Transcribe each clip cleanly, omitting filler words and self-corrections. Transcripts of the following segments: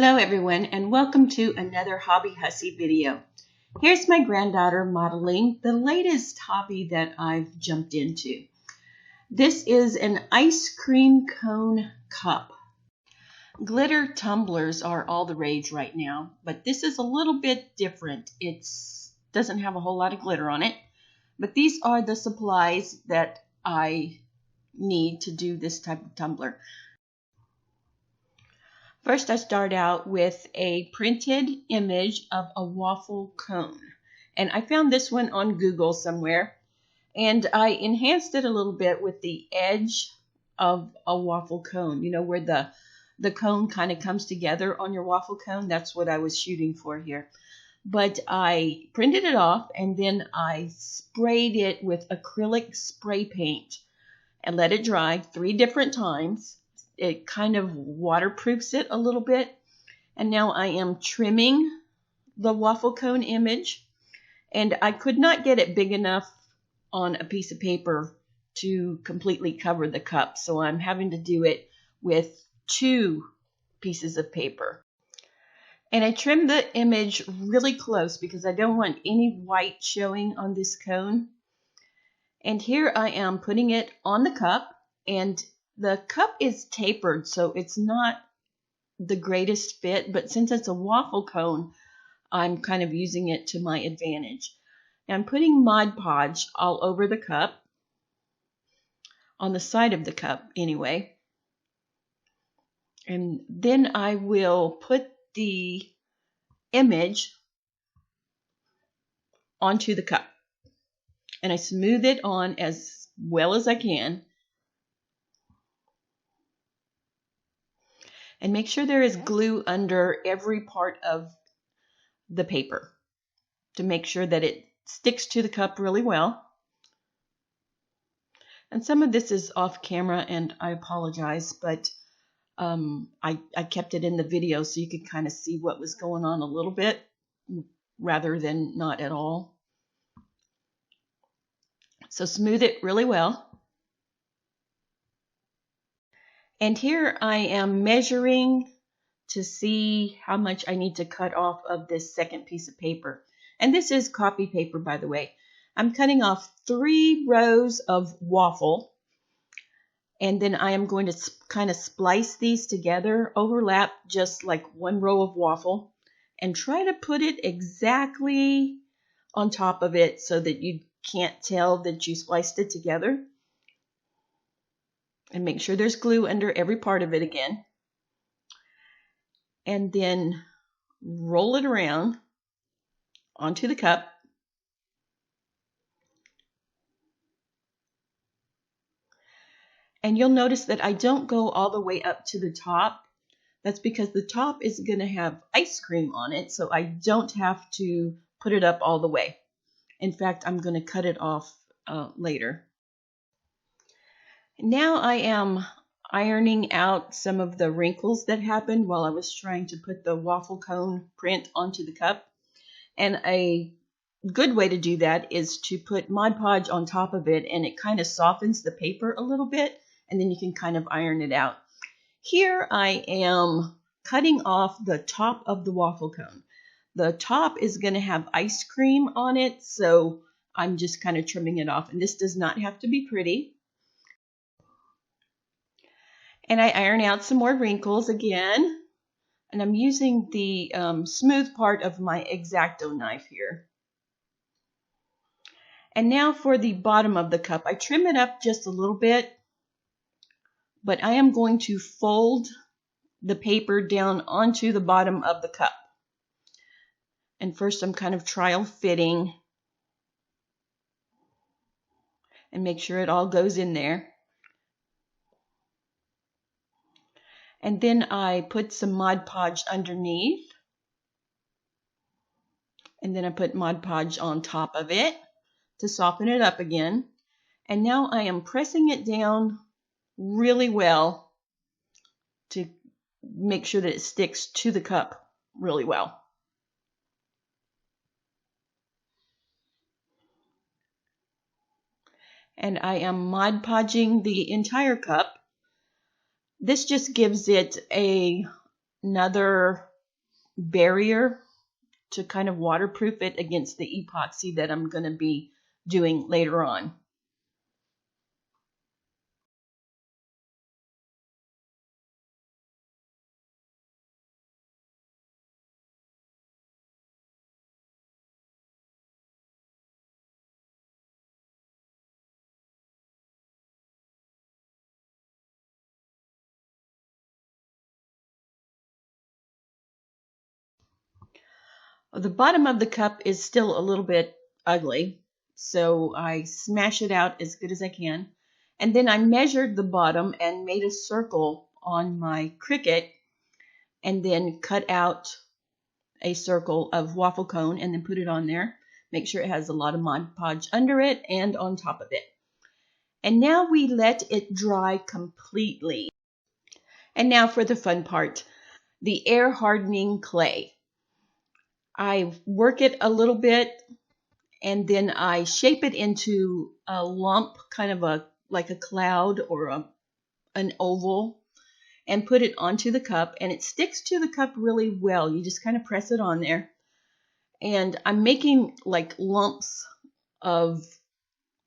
Hello everyone, and welcome to another Hobby Hussy video. Here's my granddaughter modeling the latest hobby that I've jumped into. This is an ice cream cone cup. Glitter tumblers are all the rage right now, but this is a little bit different. It doesn't have a whole lot of glitter on it, but these are the supplies that I need to do this type of tumbler. First, I start out with a printed image of a waffle cone. And I found this one on Google somewhere. And I enhanced it a little bit with the edge of a waffle cone. You know, where the cone kind of comes together on your waffle cone. That's what I was shooting for here. But I printed it off and then I sprayed it with acrylic spray paint and let it dry 3 different times. It kind of waterproofs it a little bit. And now I am trimming the waffle cone image. And I could not get it big enough on a piece of paper to completely cover the cup. So I'm having to do it with 2 pieces of paper. And I trimmed the image really close because I don't want any white showing on this cone. And here I am putting it on the cup, and the cup is tapered, so it's not the greatest fit, but since it's a waffle cone, I'm kind of using it to my advantage. And I'm putting Mod Podge all over the cup, on the side of the cup anyway. And then I will put the image onto the cup. And I smooth it on as well as I can. And make sure there is glue under every part of the paper to make sure that it sticks to the cup really well. And some of this is off camera and I apologize, but I kept it in the video so you could kind of see what was going on a little bit rather than not at all. So smooth it really well. And here I am measuring to see how much I need to cut off of this second piece of paper. And this is copy paper, by the way. I'm cutting off 3 rows of waffle. And then I am going to kind of splice these together, overlap just like 1 row of waffle, and try to put it exactly on top of it so that you can't tell that you spliced it together. And make sure there's glue under every part of it again. And then roll it around onto the cup. And you'll notice that I don't go all the way up to the top. That's because the top is going to have ice cream on it, so I don't have to put it up all the way. In fact, I'm going to cut it off later. Now I am ironing out some of the wrinkles that happened while I was trying to put the waffle cone print onto the cup. And a good way to do that is to put Mod Podge on top of it, and it kind of softens the paper a little bit, and then you can kind of iron it out. Here I am cutting off the top of the waffle cone. The top is going to have ice cream on it, so I'm just kind of trimming it off. And this does not have to be pretty. And I iron out some more wrinkles again. And I'm using the smooth part of my X-Acto knife here. And now for the bottom of the cup. I trim it up just a little bit. But I am going to fold the paper down onto the bottom of the cup. And first I'm kind of trial fitting. And make sure it all goes in there. And then I put some Mod Podge underneath. And then I put Mod Podge on top of it to soften it up again. And now I am pressing it down really well to make sure that it sticks to the cup really well. And I am Mod Podging the entire cup. This just gives it another barrier to kind of waterproof it against the epoxy that I'm going to be doing later on. The bottom of the cup is still a little bit ugly, so I smash it out as good as I can. And then I measured the bottom and made a circle on my Cricut, and then cut out a circle of waffle cone and then put it on there. Make sure it has a lot of Mod Podge under it and on top of it. And now we let it dry completely. And now for the fun part, the air hardening clay. I work it a little bit and then I shape it into a lump, kind of like a cloud or an oval, and put it onto the cup, and it sticks to the cup really well. You just kind of press it on there. And I'm making like lumps of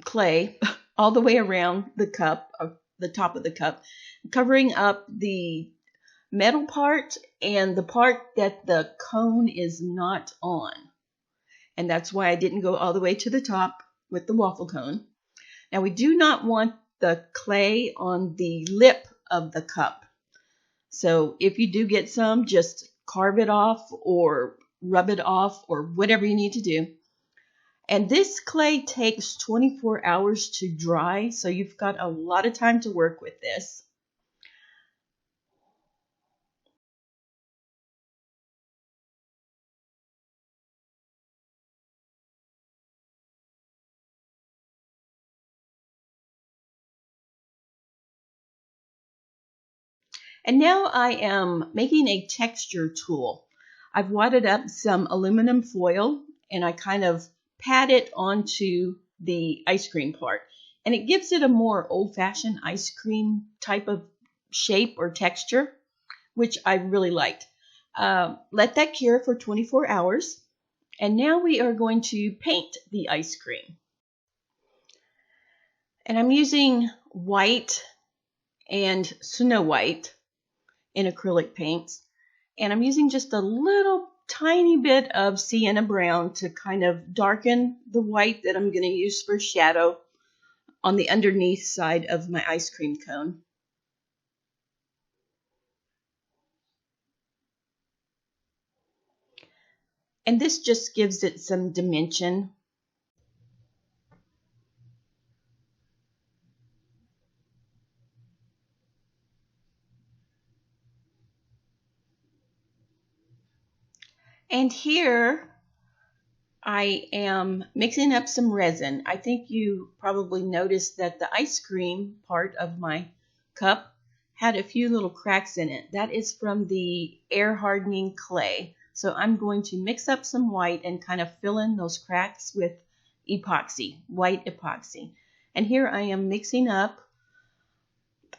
clay all the way around the cup, the top of the cup, covering up the metal part and the part that the cone is not on. And that's why I didn't go all the way to the top with the waffle cone. Now we do not want the clay on the lip of the cup. So if you do get some, just carve it off or rub it off or whatever you need to do. And this clay takes 24 hours to dry, so you've got a lot of time to work with this. And now I am making a texture tool. I've wadded up some aluminum foil and I kind of pat it onto the ice cream part. And it gives it a more old-fashioned ice cream type of shape or texture, which I really liked. Let that cure for 24 hours. And now we are going to paint the ice cream. And I'm using white and Snow White in acrylic paints. And I'm using just a little tiny bit of sienna brown to kind of darken the white that I'm going to use for shadow on the underneath side of my ice cream cone. And this just gives it some dimension. And here I am mixing up some resin. I think you probably noticed that the ice cream part of my cup had a few little cracks in it. That is from the air hardening clay. So I'm going to mix up some white and kind of fill in those cracks with epoxy, white epoxy. And here I am mixing up,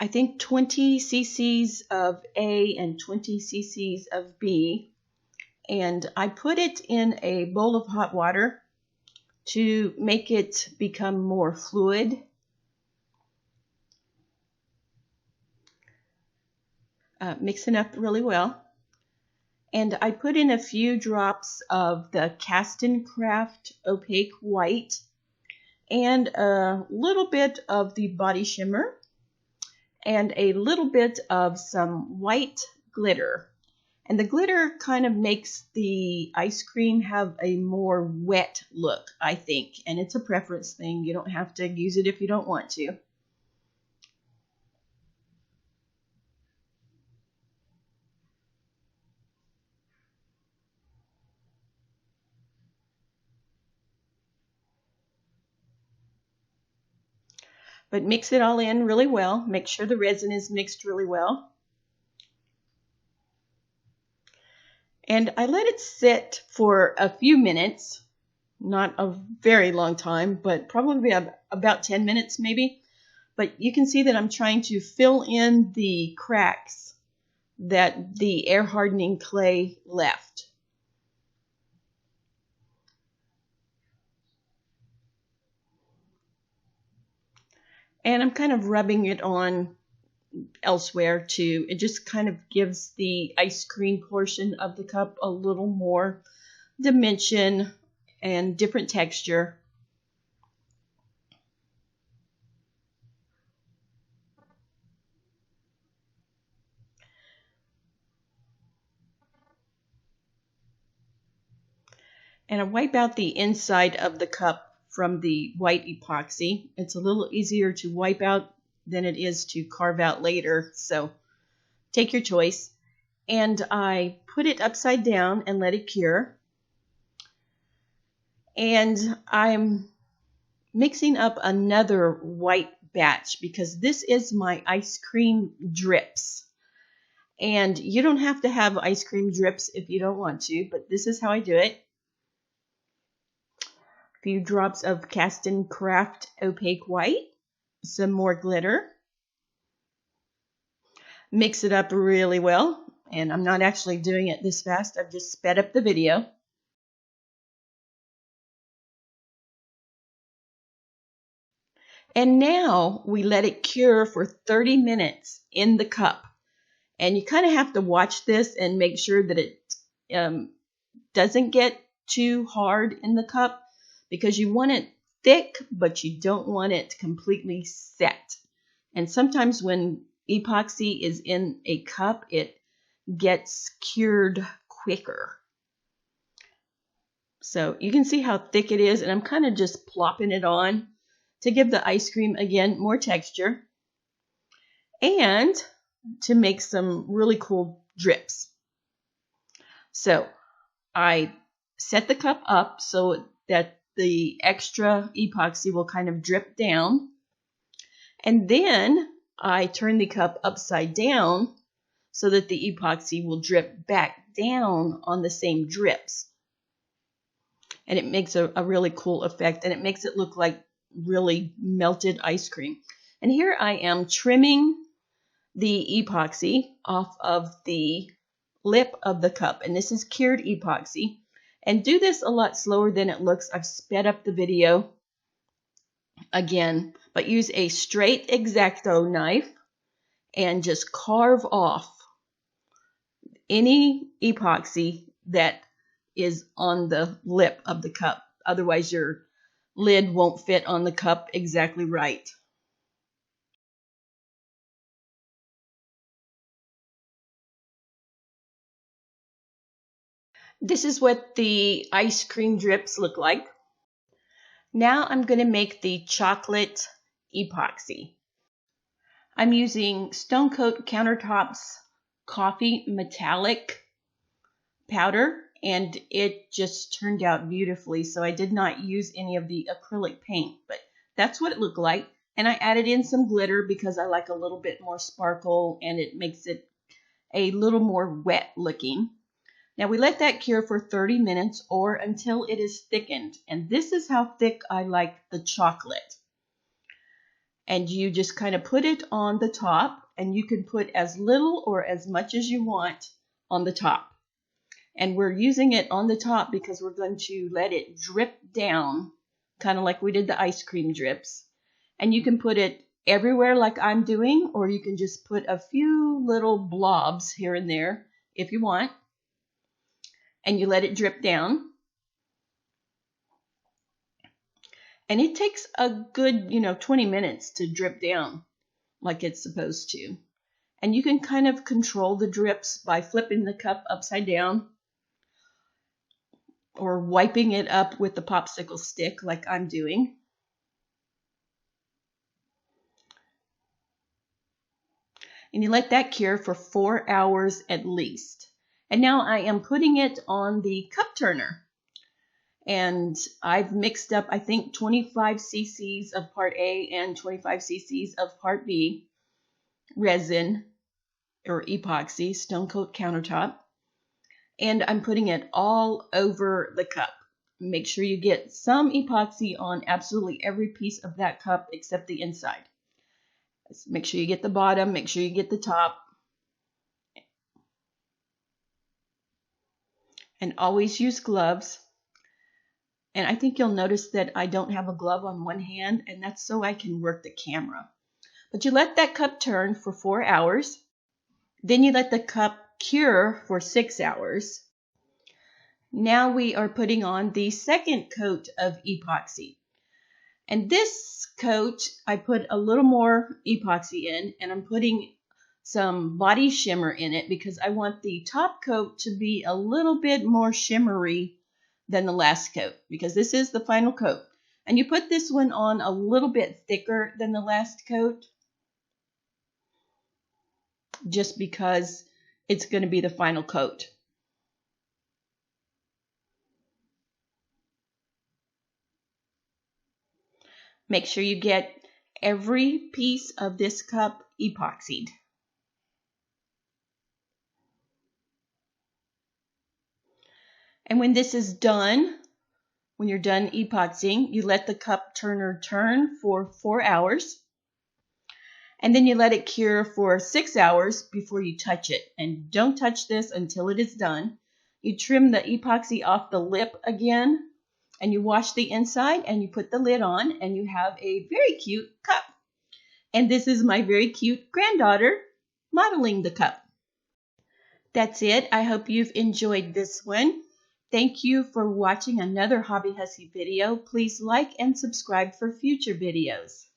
I think 20 cc's of A and 20 cc's of B. And I put it in a bowl of hot water to make it become more fluid. Mix it up really well. And I put in a few drops of the Cast & Craft opaque white and a little bit of the body shimmer and a little bit of some white glitter. And the glitter kind of makes the ice cream have a more wet look, I think. And it's a preference thing. You don't have to use it if you don't want to. But mix it all in really well. Make sure the resin is mixed really well. And I let it sit for a few minutes, not a very long time, but probably about 10 minutes maybe. But you can see that I'm trying to fill in the cracks that the air hardening clay left. And I'm kind of rubbing it on elsewhere too. It just kind of gives the ice cream portion of the cup a little more dimension and different texture. And I wipe out the inside of the cup from the white epoxy. It's a little easier to wipe out than it is to carve out later, so take your choice. And I put it upside down and let it cure. And I'm mixing up another white batch because this is my ice cream drips. And you don't have to have ice cream drips if you don't want to, but this is how I do it. A few drops of Cast & Craft opaque white, some more glitter. Mix it up really well, and I'm not actually doing it this fast. I've just sped up the video. And now we let it cure for 30 minutes in the cup. And you kind of have to watch this and make sure that it doesn't get too hard in the cup, because you want it thick, but you don't want it completely set. And sometimes when epoxy is in a cup, it gets cured quicker. So you can see how thick it is, and I'm kind of just plopping it on to give the ice cream, again, more texture and to make some really cool drips. So I set the cup up so that the extra epoxy will kind of drip down, and then I turn the cup upside down so that the epoxy will drip back down on the same drips. And it makes a really cool effect, and it makes it look like really melted ice cream. And here I am trimming the epoxy off of the lip of the cup, and this is cured epoxy. And do this a lot slower than it looks. I've sped up the video again, but use a straight X-Acto knife and just carve off any epoxy that is on the lip of the cup. Otherwise, your lid won't fit on the cup exactly right. This is what the ice cream drips look like. Now I'm going to make the chocolate epoxy. I'm using Stone Coat Countertops Coffee Metallic powder, and it just turned out beautifully. So I did not use any of the acrylic paint, but that's what it looked like. And I added in some glitter because I like a little bit more sparkle, and it makes it a little more wet looking. Now we let that cure for 30 minutes or until it is thickened. And this is how thick I like the chocolate. And you just kind of put it on the top, and you can put as little or as much as you want on the top. And we're using it on the top because we're going to let it drip down, kind of like we did the ice cream drips. And you can put it everywhere like I'm doing, or you can just put a few little blobs here and there if you want. And you let it drip down. And it takes a good, 20 minutes to drip down like it's supposed to. And you can kind of control the drips by flipping the cup upside down or wiping it up with the popsicle stick like I'm doing. And you let that cure for 4 hours at least. And now I am putting it on the cup turner. And I've mixed up, I think, 25 cc's of part A and 25 cc's of part B resin or epoxy, Stone Coat Countertop. And I'm putting it all over the cup. Make sure you get some epoxy on absolutely every piece of that cup except the inside. Make sure you get the bottom, make sure you get the top. And always use gloves. And I think you'll notice that I don't have a glove on one hand, and that's so I can work the camera. But you let that cup turn for 4 hours. Then you let the cup cure for 6 hours. Now we are putting on the second coat of epoxy. And this coat, I put a little more epoxy in, and I'm putting some body shimmer in it because I want the top coat to be a little bit more shimmery than the last coat, because this is the final coat. And you put this one on a little bit thicker than the last coat, just because it's going to be the final coat. Make sure you get every piece of this cup epoxied. And when this is done, when you're done epoxying, you let the cup turner turn for 4 hours. And then you let it cure for 6 hours before you touch it. And don't touch this until it is done. You trim the epoxy off the lip again, and you wash the inside, and you put the lid on, and you have a very cute cup. And this is my very cute granddaughter modeling the cup. That's it. I hope you've enjoyed this one. Thank you for watching another Hobby Hussy video. Please like and subscribe for future videos.